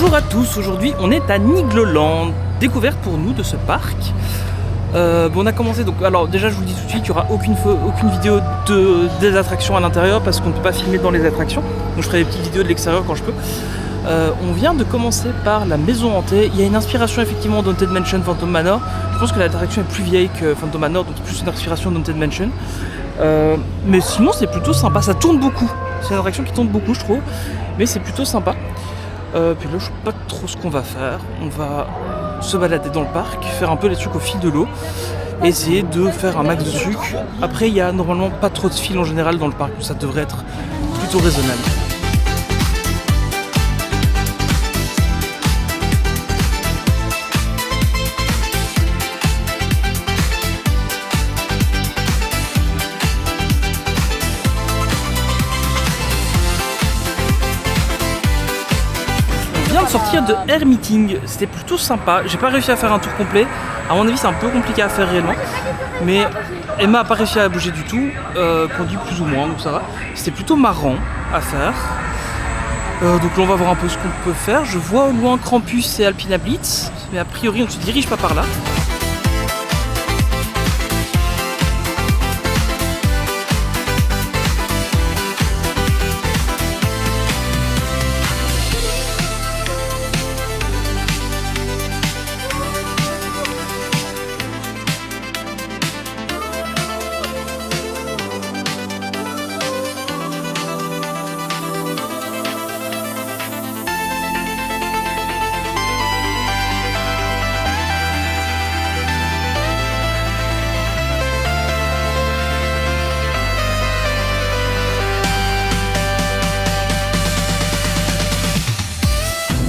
Bonjour à tous, aujourd'hui on est à Nigloland, découverte pour nous de ce parc. On a commencé, donc alors déjà je vous le dis tout de suite, il n'y aura aucune vidéo des attractions à l'intérieur parce qu'on ne peut pas filmer dans les attractions, donc je ferai des petites vidéos de l'extérieur quand je peux. On vient de commencer par la maison hantée. Il y a une inspiration effectivement d'Haunted Mansion, Phantom Manor. Je pense que l'attraction est plus vieille que Phantom Manor, donc c'est plus une inspiration d'Haunted Mansion. Mais sinon c'est plutôt sympa, ça tourne beaucoup. C'est une attraction qui tourne beaucoup je trouve, mais c'est plutôt sympa. Puis là je sais pas trop ce qu'on va faire. On va se balader dans le parc, faire un peu les trucs au fil de l'eau, essayer de faire un max de sucre. Après il y a normalement pas trop de fil en général dans le parc, ça devrait être plutôt raisonnable. On vient de sortir de Air Meeting, c'était plutôt sympa. J'ai pas réussi à faire un tour complet. À mon avis, c'est un peu compliqué à faire réellement. Mais Emma a pas réussi à bouger du tout, conduit plus ou moins, donc ça va. C'était plutôt marrant à faire. Donc là, on va voir un peu ce qu'on peut faire. Je vois au loin Krampus et Alpina Blitz, mais a priori, on ne se dirige pas par là.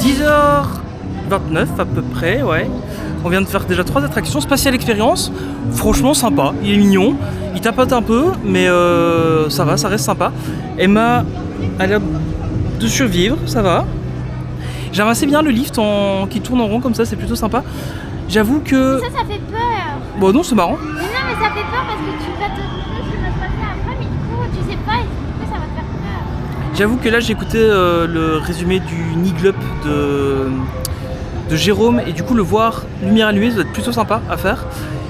10h29 à peu près, ouais. On vient de faire déjà 3 attractions. Spatial Experience, franchement sympa, il est mignon, il tapote un peu, mais ça va, ça reste sympa. Emma a l'air de survivre, ça va. J'aime assez bien le lift qui tourne en rond comme ça, c'est plutôt sympa. J'avoue que... Ça fait peur. Bon non, c'est marrant. Mais non, mais ça fait peur parce que tu vas te demander ce qui va se passer après, mais du coup, tu sais pas et du coup, ça va te faire peur. J'avoue que là, j'ai écouté le résumé du Niglup de Jérôme et du coup le voir lumière allumée ça doit être plutôt sympa à faire,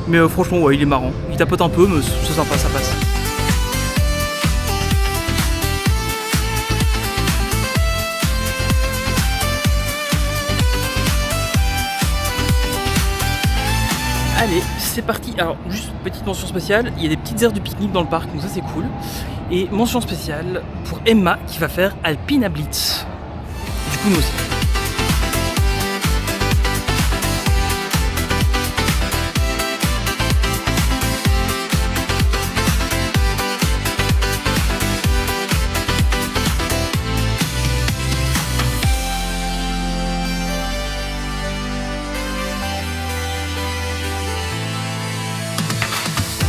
mais franchement ouais il est marrant, il tapote un peu mais c'est sympa, ça passe. Allez c'est parti. Alors juste petite mention spéciale, il y a des petites aires de pique-nique dans le parc donc ça c'est cool, et mention spéciale pour Emma qui va faire Alpina Blitz, du coup nous aussi.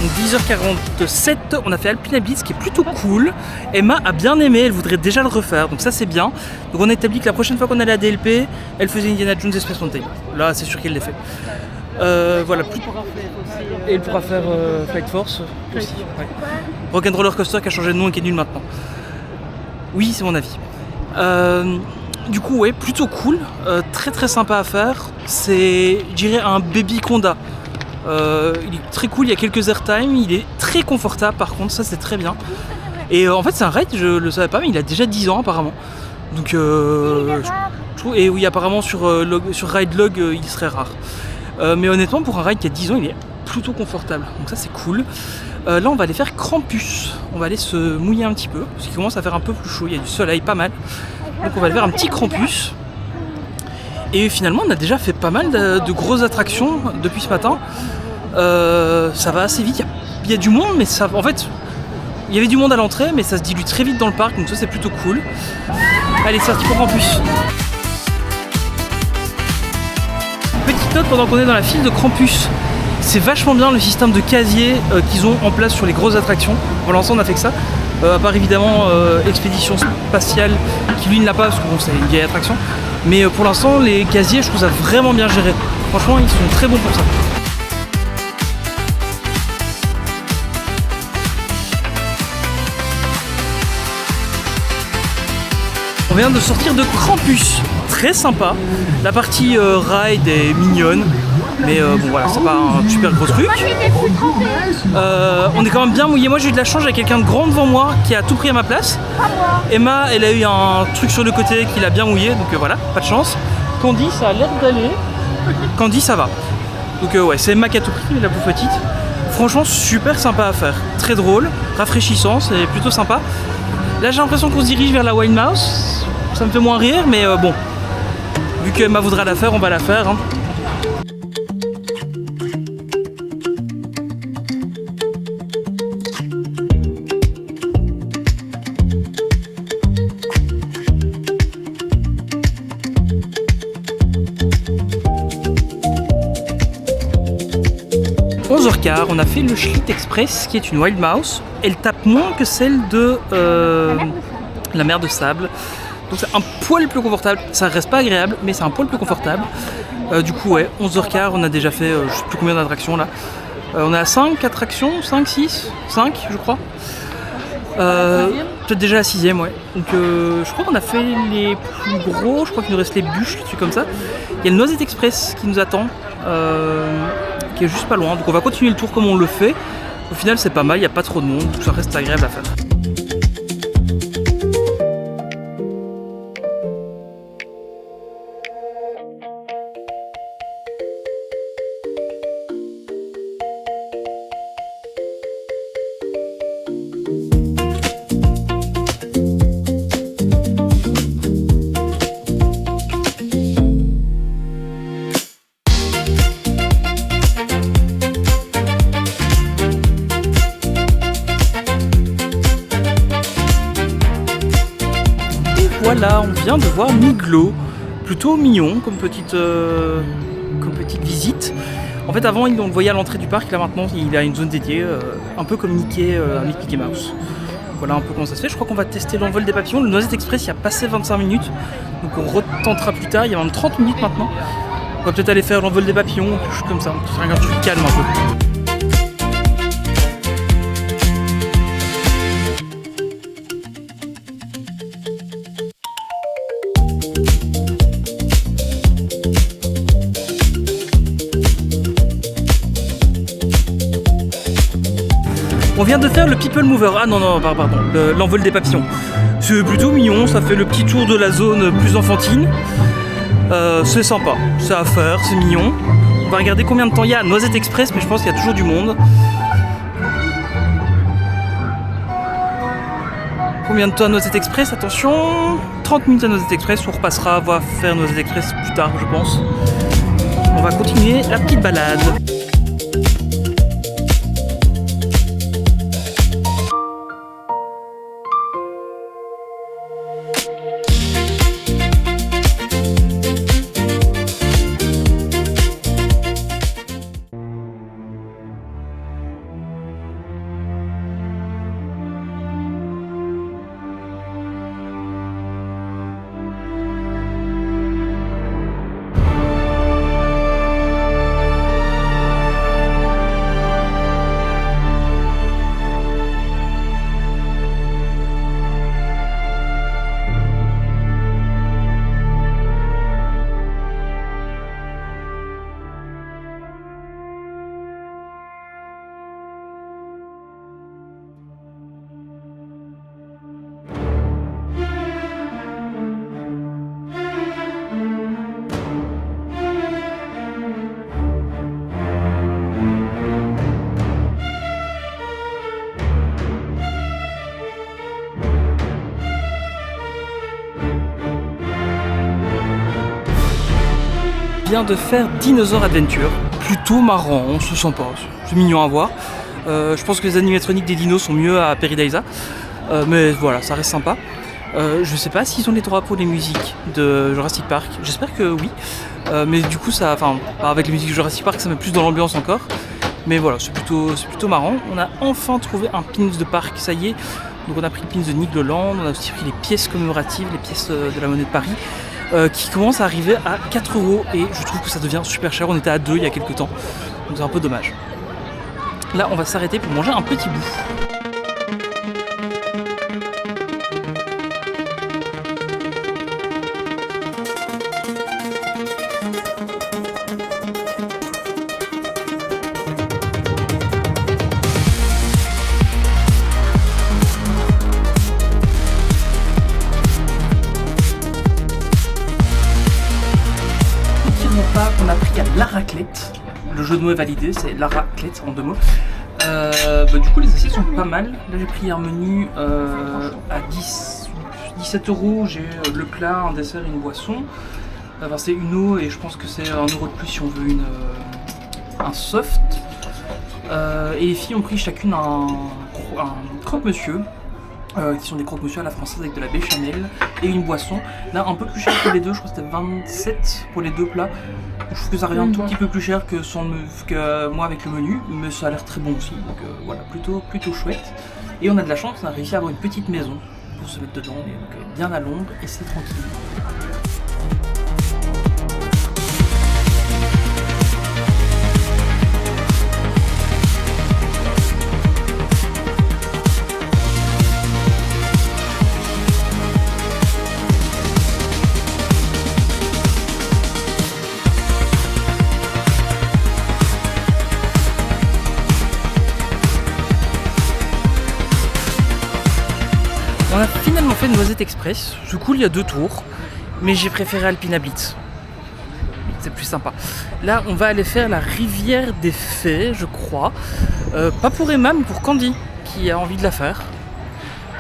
Donc 10h47, on a fait Alpina Blitz qui est plutôt cool. Emma a bien aimé, elle voudrait déjà le refaire, donc ça c'est bien. Donc on a établi que la prochaine fois qu'on allait à DLP, elle faisait Indiana Jones et Space Mountain. Là c'est sûr qu'elle l'a fait. Voilà. Et elle pourra faire Flight Force aussi. Ouais. Rock'n'Roller Coaster qui a changé de nom et qui est nul maintenant. Oui, c'est mon avis. Du coup, ouais, plutôt cool, très très sympa à faire. C'est, je dirais, un baby Conda. Il est très cool, il y a quelques airtime, il est très confortable par contre, ça c'est très bien. Et en fait c'est un ride, je le savais pas mais il a déjà 10 ans apparemment. Donc je trouve, et oui apparemment sur Ridelog il serait rare. Mais honnêtement pour un ride qui a 10 ans il est plutôt confortable, donc ça c'est cool. Là on va aller faire Krampus, on va aller se mouiller un petit peu, parce qu'il commence à faire un peu plus chaud, il y a du soleil pas mal. Donc on va aller faire un petit Krampus. Et finalement on a déjà fait pas mal de grosses attractions depuis ce matin. Ça va assez vite, il y a du monde mais ça, en fait il y avait du monde à l'entrée mais ça se dilue très vite dans le parc donc ça c'est plutôt cool. Allez c'est parti pour Krampus. Petite note pendant qu'on est dans la file de Krampus, c'est vachement bien le système de casier qu'ils ont en place sur les grosses attractions. Pour l'instant on a fait que ça. À part évidemment Expédition Spatiale qui lui ne l'a pas parce que bon c'est une vieille attraction. Mais pour l'instant les casiers je trouve ça vraiment bien géré. Franchement ils sont très bons pour ça. On vient de sortir de Krampus. très sympa. La partie ride est mignonne. Mais bon voilà, c'est pas un super gros truc. Moi j'étais plus trempée. On est quand même bien mouillé. Moi j'ai eu de la chance, j'ai quelqu'un de grand devant moi qui a tout pris à ma place. Pas moi. Emma, elle a eu un truc sur le côté qui l'a bien mouillé, donc voilà, pas de chance. Candy, ça a l'air d'aller. Candy, ça va. Donc ouais, c'est Emma qui a tout pris, la plus petite. Franchement, super sympa à faire. Très drôle, rafraîchissant, c'est plutôt sympa. Là j'ai l'impression qu'on se dirige vers la Wild Mouse. Ça me fait moins rire, mais bon. Vu que Emma voudra la faire, on va la faire. Hein. On a fait le Schlitt Express qui est une Wild Mouse. Elle tape moins que celle de la mer de sable. Donc c'est un poil plus confortable. Ça reste pas agréable, mais c'est un poil plus confortable. Du coup, ouais, 11h15, on a déjà fait je sais plus combien d'attractions là. On a 5 attractions, 5, 6, 5 je crois. Peut-être déjà la 6ème, ouais. Donc je crois qu'on a fait les plus gros. Je crois qu'il nous reste les bûches, des trucs comme ça. Il y a le Noisette Express qui nous attend. Qui est juste pas loin, donc on va continuer le tour comme on le fait. Au final c'est pas mal, il n'y a pas trop de monde, donc ça reste agréable à faire. Voilà, on vient de voir Miglo, plutôt mignon comme petite visite. En fait avant on le voyait à l'entrée du parc, là maintenant il a une zone dédiée, un peu comme Mickey avec Mickey Mouse. Voilà un peu comment ça se fait. Je crois qu'on va tester l'envol des papillons. Le Noisette Express il a passé 25 minutes, donc on retentera plus tard, il y a même 30 minutes maintenant. On va peut-être aller faire l'envol des papillons, quelque chose comme ça, un truc calme un peu. On vient de faire le People Mover, ah non, pardon, l'envol des papillons. C'est plutôt mignon, ça fait le petit tour de la zone plus enfantine. C'est sympa, c'est à faire, c'est mignon. On va regarder combien de temps il y a à Noisette Express, mais je pense qu'il y a toujours du monde. Combien de temps à Noisette Express? Attention, 30 minutes à Noisette Express, on repassera, on va faire Noisette Express plus tard, je pense. On va continuer la petite balade. De faire Dinosaur Adventure, plutôt marrant, c'est sympa, c'est mignon à voir. Je pense que les animatroniques des dinos sont mieux à Paradisa, mais voilà, ça reste sympa. Je sais pas s'ils ont les droits pour les musiques de Jurassic Park, j'espère que oui, mais du coup ça, avec les musiques de Jurassic Park ça met plus dans l'ambiance encore, mais voilà, c'est plutôt marrant. On a enfin trouvé un pins de parc, ça y est, donc on a pris le pins de Nigloland, on a aussi pris les pièces commémoratives, les pièces de la monnaie de Paris, qui commence à arriver à 4 € et je trouve que ça devient super cher. On était à 2 il y a quelques temps, donc c'est un peu dommage. Là on va s'arrêter pour manger un petit bout. raclette. Le jeu de mots est validé, c'est la raclette en 2 mots. Du coup, les assiettes sont pas mal. Là, j'ai pris un menu à 17 €. J'ai le plat, un dessert et une boisson. Enfin, c'est une eau et je pense que c'est 1 € de plus si on veut un soft. Et les filles ont pris chacune un croque-monsieur. Qui sont des croque-monsieur à la française avec de la béchamel et une boisson. Là, un peu plus cher que les deux, je crois que c'était 27 pour les 2 plats. Je trouve que ça revient un tout petit peu plus cher que moi avec le menu, mais ça a l'air très bon aussi. Donc voilà, plutôt chouette. Et on a de la chance, on a réussi à avoir une petite maison pour se mettre dedans, et donc bien à l'ombre et c'est tranquille. On a finalement fait Noisette Express, c'est cool, il y a 2 tours, mais j'ai préféré Alpina Blitz. C'est plus sympa. Là, on va aller faire la rivière des fées, je crois. Pas pour Emma, mais pour Candy, qui a envie de la faire.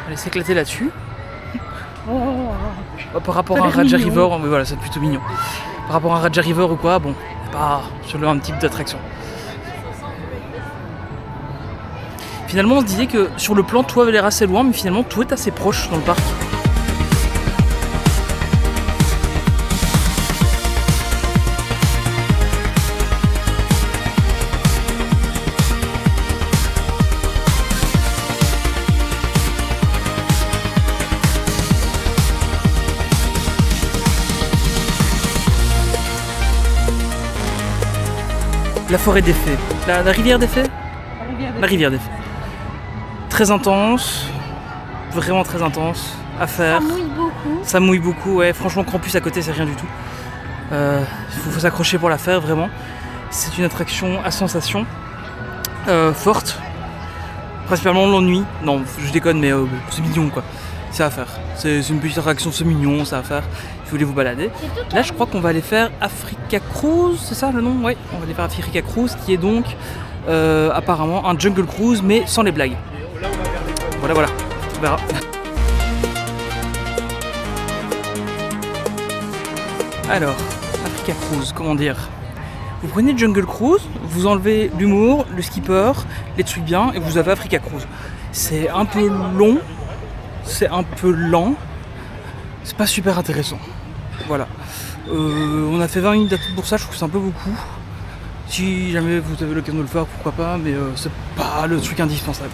Elle va s'éclater là-dessus. Par rapport à un Raja River, mais voilà, c'est plutôt mignon. Par rapport à un Raja River ou quoi, bon, pas sur le même type d'attraction. Finalement, on se disait que sur le plan, tout avait l'air assez loin, mais finalement, tout est assez proche dans le parc. La forêt des fées. La rivière des fées ? La rivière des fées. Très intense, vraiment très intense à faire. Ça mouille beaucoup. Ça mouille beaucoup, ouais. Franchement, Campus à côté, c'est rien du tout. Faut s'accrocher pour la faire, vraiment. C'est une attraction à sensation forte. Principalement l'ennui. Non, je déconne, mais c'est mignon, quoi. C'est à faire. C'est une petite attraction, c'est mignon, c'est à faire. Si vous voulez vous balader. Là, je crois qu'on va aller faire Africa Cruise, c'est ça le nom ? Ouais, on va aller faire Africa Cruise, qui est donc apparemment un Jungle Cruise, mais sans les blagues. Voilà, on verra. Alors, Africa Cruise, comment dire ? Vous prenez Jungle Cruise, vous enlevez l'humour, le skipper, les trucs bien, et vous avez Africa Cruise. C'est un peu long, c'est un peu lent, c'est pas super intéressant. Voilà. On a fait 20 minutes d'attente pour ça, je trouve que c'est un peu beaucoup. Si jamais vous avez l'occasion de le faire, pourquoi pas, mais c'est pas le truc indispensable.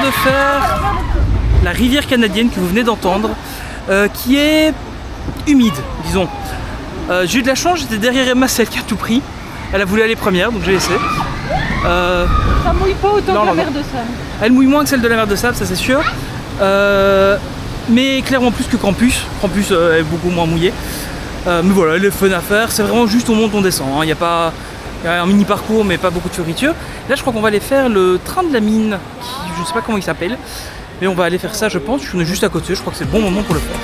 De faire la rivière canadienne que vous venez d'entendre, qui est humide, disons. J'ai eu de la chance, j'étais derrière Emma, celle qui a tout pris. Elle a voulu aller première, donc j'ai laissé. Ça mouille pas autant que la mer de sable. Elle mouille moins que celle de la mer de sable, ça c'est sûr. Mais clairement plus que Campus. Campus est beaucoup moins mouillé. Mais voilà, elle est fun à faire. C'est vraiment juste on monte, on descend. Il y a un mini parcours, mais pas beaucoup de fioritures. Là, je crois qu'on va aller faire le train de la mine, qui, je ne sais pas comment il s'appelle, mais on va aller faire ça, je pense. On est juste à côté. Je crois que c'est le bon moment pour le faire.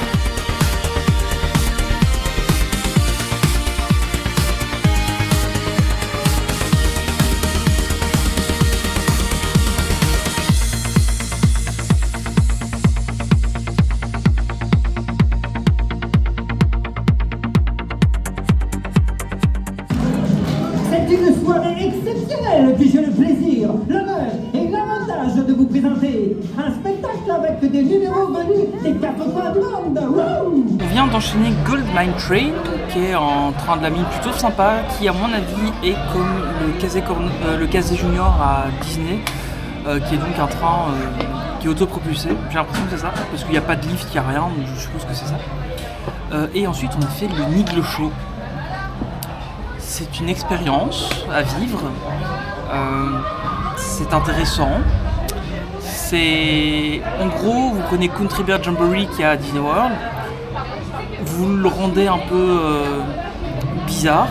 C'est une soirée exceptionnelle que j'ai le plaisir, l'honneur et l'avantage de vous présenter un spectacle avec des numéros venus des 4 coins du monde. Wouh! On vient d'enchaîner Gold Mine Train, qui est un train de la mine plutôt sympa, qui à mon avis est comme le Casey Junior à Disney, qui est donc un train qui est autopropulsé. J'ai l'impression que c'est ça, parce qu'il n'y a pas de lift, il n'y a rien, donc je suppose que c'est ça. Et ensuite on a fait le Niglo Show, c'est une expérience à vivre. C'est intéressant. En gros, vous prenez Country Bear Jamboree qui est à Disney World. Vous le rendez un peu bizarre.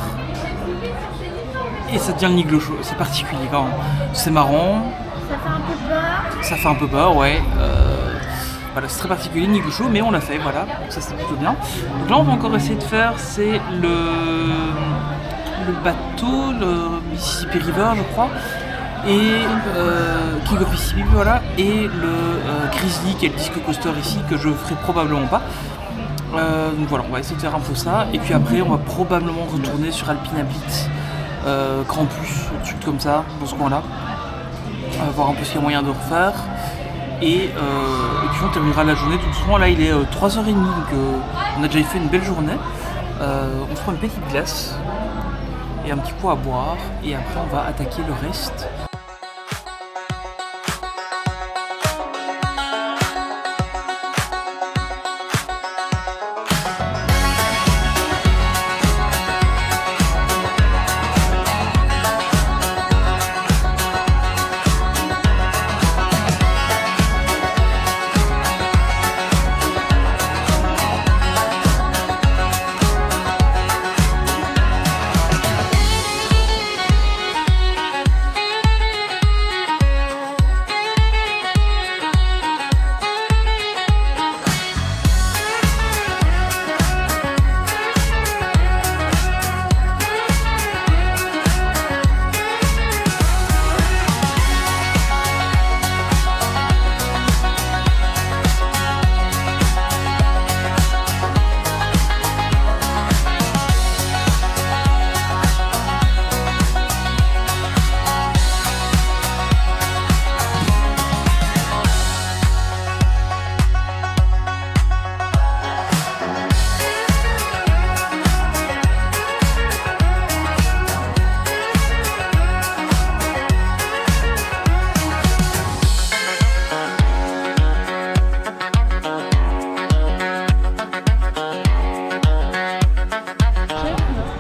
Et ça devient le Niglo Show. C'est particulier quand même. C'est marrant. Ça fait un peu peur. Ça fait un peu peur, ouais. Voilà, c'est très particulier, Niglo Show, mais on l'a fait, voilà. Donc ça, c'est plutôt bien. Donc là, on va encore essayer de faire, c'est le bateau, le Mississippi River, je crois. Et King of Mississippi, voilà. Et le Grizzly, qui est le disco coaster ici, que je ferai probablement pas. Donc voilà, on va essayer de faire un peu ça. Et puis après, on va probablement retourner sur Alpina Blitz. Grand Plus, un truc comme ça, dans ce coin-là. Voir un peu s'il y a moyen de refaire. Et puis on terminera la journée tout doucement. Là, il est 3h30, donc on a déjà fait une belle journée. On se prend une petite glace et un petit pot à boire. Et après, on va attaquer le reste.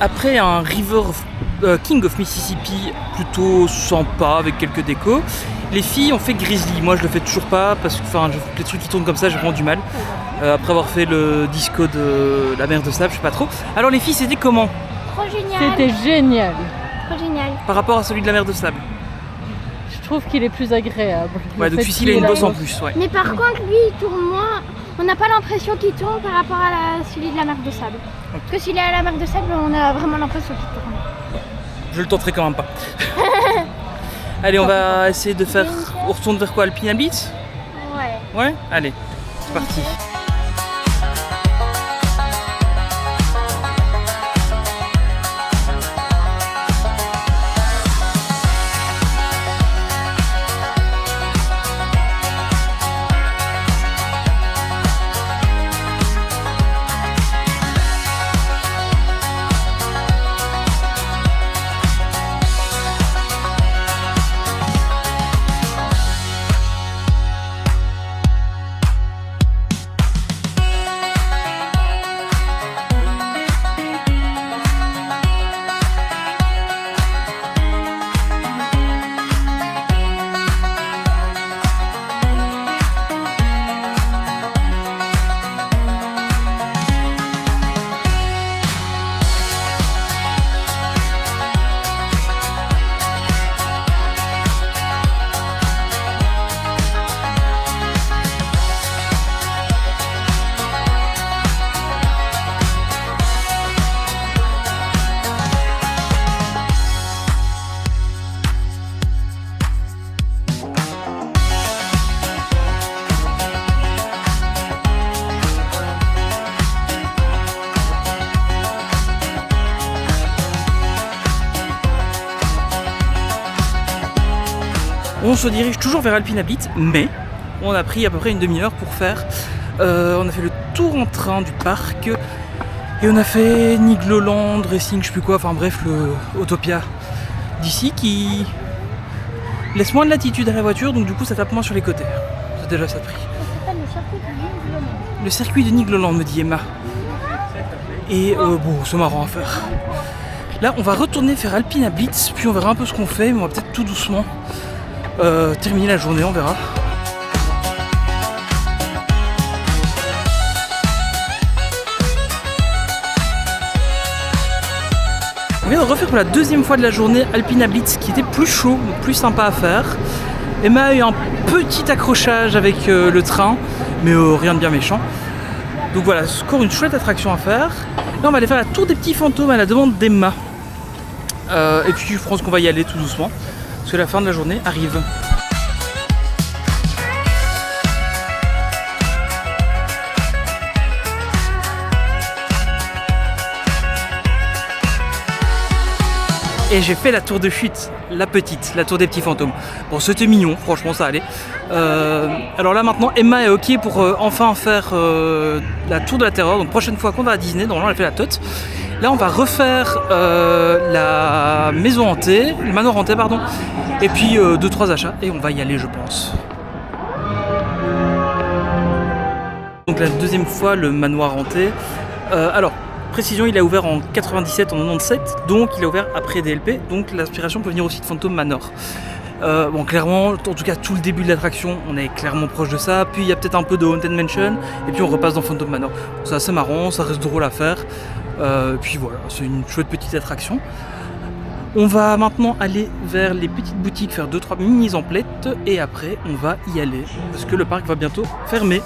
Après un King of Mississippi plutôt sympa avec quelques décos, les filles ont fait Grizzly. Moi je le fais toujours pas parce que les trucs qui tournent comme ça j'ai vraiment du mal. Après avoir fait le disco de la mer de sable, je sais pas trop. Alors les filles, c'était comment? Trop génial. C'était génial. Trop génial. Par rapport à celui de la mer de sable? Je trouve qu'il est plus agréable. Ouais, donc celui-ci il a une bosse en plus, ouais. Mais par contre, lui, il tourne moins. On n'a pas l'impression qu'il tourne par rapport à celui de la mer de sable. Okay. Parce que s'il est à la mer de sable, on a vraiment l'impression qu'il tourne. Je le tenterai quand même pas. Allez, on va essayer de faire... On retourne vers quoi, Alpina Blitz? Ouais. Ouais? Allez, c'est parti. On se dirige toujours vers Alpina Blitz, mais on a pris à peu près une demi-heure pour faire. On a fait le tour en train du parc et on a fait Nigloland, Racing, je sais plus quoi, enfin bref, le Autopia d'ici qui laisse moins de latitude à la voiture, donc du coup ça tape moins sur les côtés. C'est déjà ça de prix. Ça s'appelle le circuit de Nigloland. Le circuit de Nigloland, me dit Emma. Et bon, c'est marrant à faire. Là, on va retourner faire Alpina Blitz, puis on verra un peu ce qu'on fait, mais on va peut-être tout doucement terminer la journée, on verra. On vient de refaire pour la deuxième fois de la journée Alpina Blitz, qui était plus chaud, plus sympa à faire. Emma a eu un petit accrochage avec le train, mais rien de bien méchant. Donc voilà, c'est encore une chouette attraction à faire. Là, on va aller faire la tour des petits fantômes à la demande d'Emma. Et puis je pense qu'on va y aller tout doucement, parce que la fin de la journée arrive. Et j'ai fait la tour de chute, la petite, la tour des petits fantômes. Bon, c'était mignon, franchement ça allait. Alors là maintenant, Emma est ok pour enfin faire la tour de la terreur. Donc prochaine fois qu'on va à Disney, normalement elle fait la tote. Là on va refaire la maison hantée, le manoir hanté pardon. Et puis 2-3 achats et on va y aller je pense. Donc la deuxième fois le manoir hanté. Alors précision, il a ouvert en 97, en 97, donc il a ouvert après DLP, donc l'inspiration peut venir aussi de Phantom Manor. Bon, clairement, en tout cas, tout le début de l'attraction, on est clairement proche de ça, puis il y a peut-être un peu de Haunted Mansion, et puis on repasse dans Phantom Manor. C'est assez marrant, ça reste drôle à faire, puis voilà, c'est une chouette petite attraction. On va maintenant aller vers les petites boutiques, faire 2-3 mini-emplettes, et après, on va y aller, parce que le parc va bientôt fermer.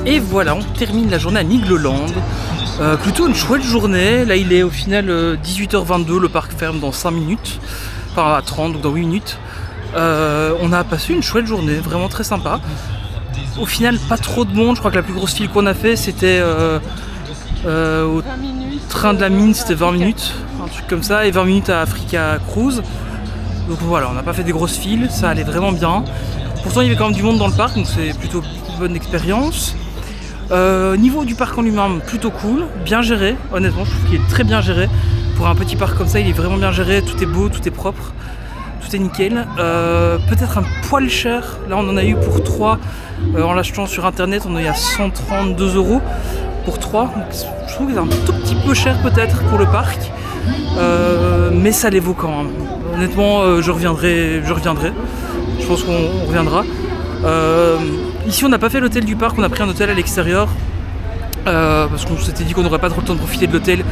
Et voilà, on termine la journée à Nigloland. Plutôt une chouette journée. Là, il est au final 18h22. Le parc ferme dans 5 minutes. Enfin, à 30, donc dans 8 minutes. On a passé une chouette journée, vraiment très sympa. Au final, pas trop de monde. Je crois que la plus grosse file qu'on a fait, c'était au train de la mine, c'était 20 minutes. Un truc comme ça. Et 20 minutes à Africa Cruise. Donc voilà, on n'a pas fait des grosses files. Ça allait vraiment bien. Pourtant, il y avait quand même du monde dans le parc, donc c'est plutôt une bonne expérience. Niveau du parc en lui-même, plutôt cool, bien géré, honnêtement je trouve qu'il est très bien géré. Pour un petit parc comme ça, il est vraiment bien géré, tout est beau, tout est propre, tout est nickel. Peut-être un poil cher, là on en a eu pour 3, en l'achetant sur internet on est à 132 € pour 3, donc je trouve que c'est un tout petit peu cher peut-être pour le parc, mais ça les vaut quand même. Honnêtement je reviendrai, je pense qu'on reviendra. Ici on n'a pas fait l'hôtel du parc, on a pris un hôtel à l'extérieur parce qu'on s'était dit qu'on n'aurait pas trop le temps de profiter de l'hôtel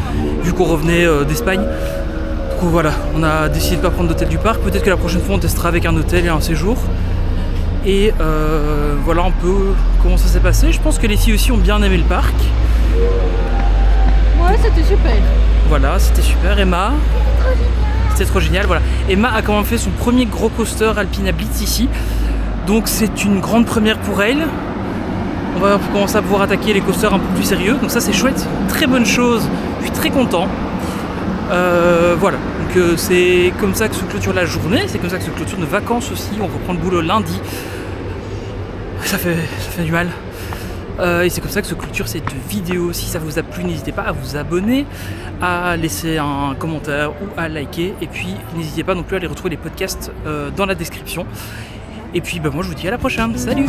vu qu'on revenait d'Espagne. Du coup voilà, on a décidé de ne pas prendre d'hôtel du parc, peut-être que la prochaine fois on testera avec un hôtel et un séjour. Et voilà un peu comment ça s'est passé. Je pense que les filles aussi ont bien aimé le parc. Ouais, c'était super. Voilà, c'était super. Emma, c'était trop génial, voilà. Emma a quand même fait son premier gros coaster Alpina Blitz ici. Donc c'est une grande première pour elle. On va commencer à pouvoir attaquer les coasters un peu plus sérieux. Donc ça c'est chouette, très bonne chose. Je suis très content. Voilà, donc c'est comme ça que se clôture la journée. C'est comme ça que se clôture nos vacances aussi. On reprend le boulot lundi. Ça fait du mal. Et c'est comme ça que se clôture cette vidéo. Si ça vous a plu, n'hésitez pas à vous abonner, à laisser un commentaire ou à liker. Et puis n'hésitez pas non plus à aller retrouver les podcasts dans la description. Et puis moi je vous dis à la prochaine, salut!